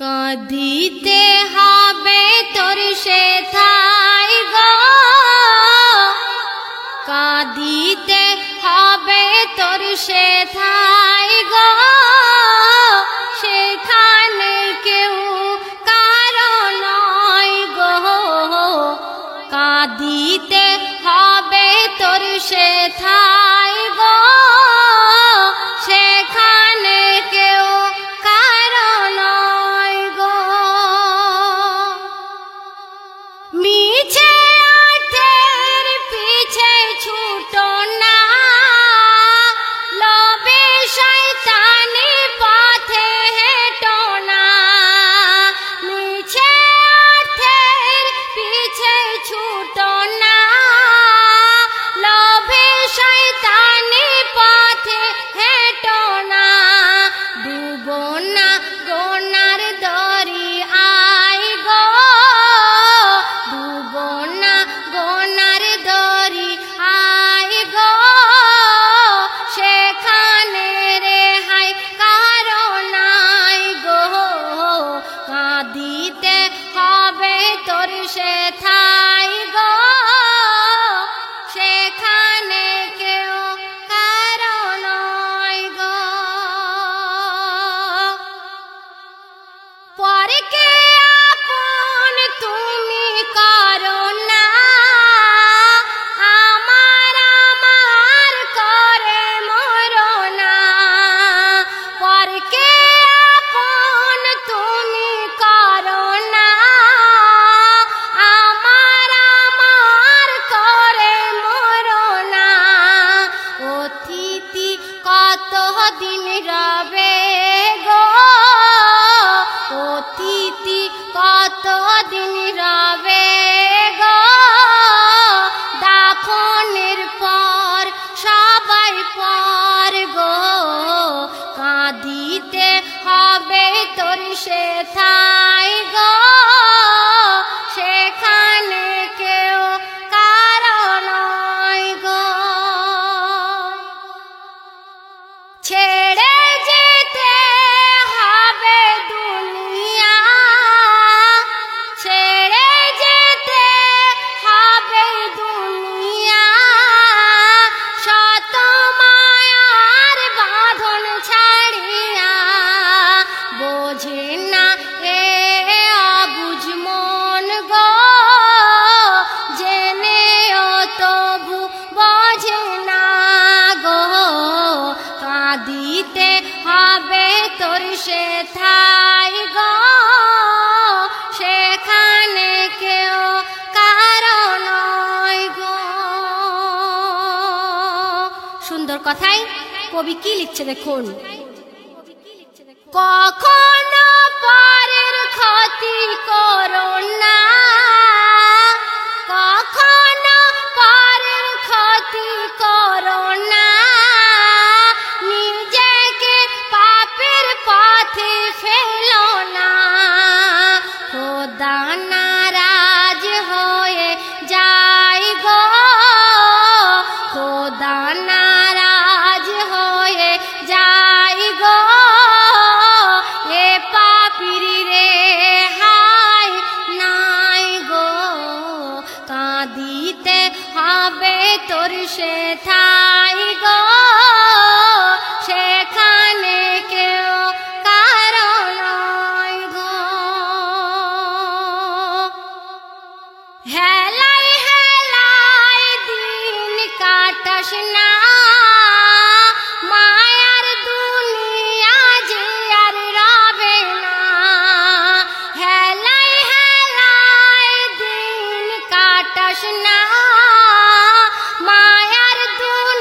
কাঁদিতে হবে তোর সেথায় গো, কাঁদিতে হবে তোর সেথায় গো, সেখানে কেউ কারো নয় গো। কাঁদিতে হবে তোর সেথায় গো, সেখানে কেউ কারো নয় গো। মিছে অর্থের পিছে ছুটো না, লোভে শয়তানি পথে হেঁটো না। মিছে অর্থের পিছে ছুটো না, লোভে শয়তানি পথে হেঁটো না। ডুবো না গোনার দরিয়ায় গো, ডুবো না গোনার দরিয়ায় গো, সেখানে রেহাই কারো নাই গো। কাঁদিতে হবে তোর সেথায় গো, সেখানে কেউ কারো নয় গো। পরকে আপন তুমি করো না, আমার করে মরো না। পরকে আপন তুমি করো না, আমার করে মরো না। অতিথি কতদিন রবে গো, অতিথি কতদিন রবে গো। দাফনের পর সবাই পর গো। কাঁদিতে হবে তোর সেথায় গো, সেখানে কেউ কারো নয় গো। ছেড়ে যেতে হবে দুনিয়া, ছেড়ে যেতে হবে দুনিয়া। শত মায়ার বাঁধন ছাড়িয়া, বোঝে না এ অবুঝ মন গো। জেনেও তবু বোঝে না গো। কাঁদিতে হবে তোর সেথায় গো, সেখানে কেউ কারো নয় গো। সুন্দর কথায় কবি কি লিখছে দেখুন। কখনো পরের ক্ষতি করো না, কখনো পরের ক্ষতি করো না। নিজেকে পাপের পথে ফেলো না। খোদা নারাজ হয়ে যায় গো, খোদা নারাজ হয়ে যায় গো। এ পাপীর রেহাই নাই গো। কাঁদিতে হবে তোর সেথায় গো, সেখানে কেউ কারো নয় গো। হেলাই হেলাই দিন কাটাস না, মায়ার দুনিয়া যে আর রবে না। হেলাই হেলাই দিন কাটাস না, মায়ার দুনিয়া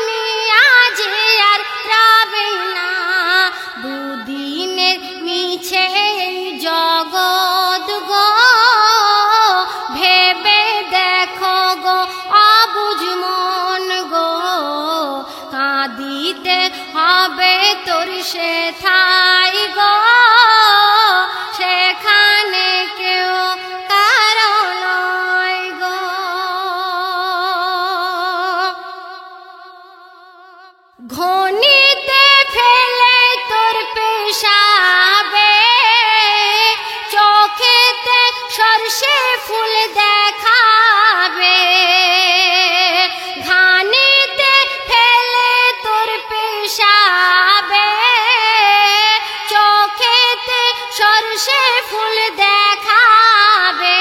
তোর সে ফুল দেখাবে,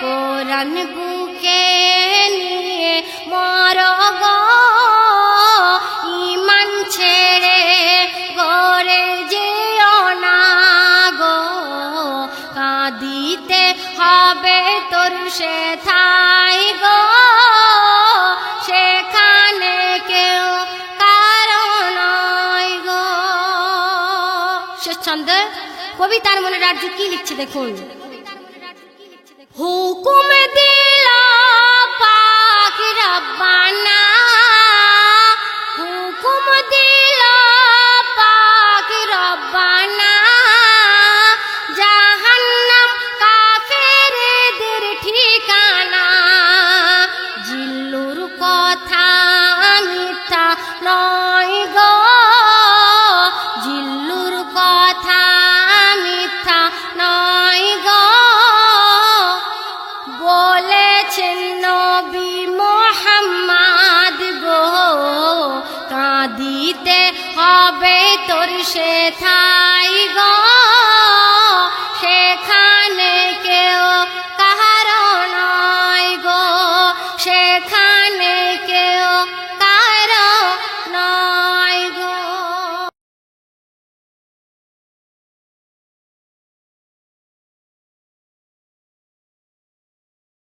কোরআন বুকে নিয়ে মর গো, ঈমান ছেড়ে গড়ে যেও না গো, কাঁদিতে হবে তোর সেথায় গো, সেখানে কেউ কারো নয় গো। শেষ ছন্দে কবি তার মনে রাজ্য কি লিখছে দেখুন। হুকুম দিল পাক রব্বানা, হুকুম দিল পাক রব্বানা, জাহান্নাম কাফেরদের ঠিকানা, জিল্লুর কথা মিথ্যা নয় গো, জিল্লুর কথা মিথ্যা নয় গো, বলেছেন নবী মুহাম্মদ গো, কাঁদিতে হবে তোর সেথায় গো, সেখানে কেউ কারো নয় গো, সেখানে কেউ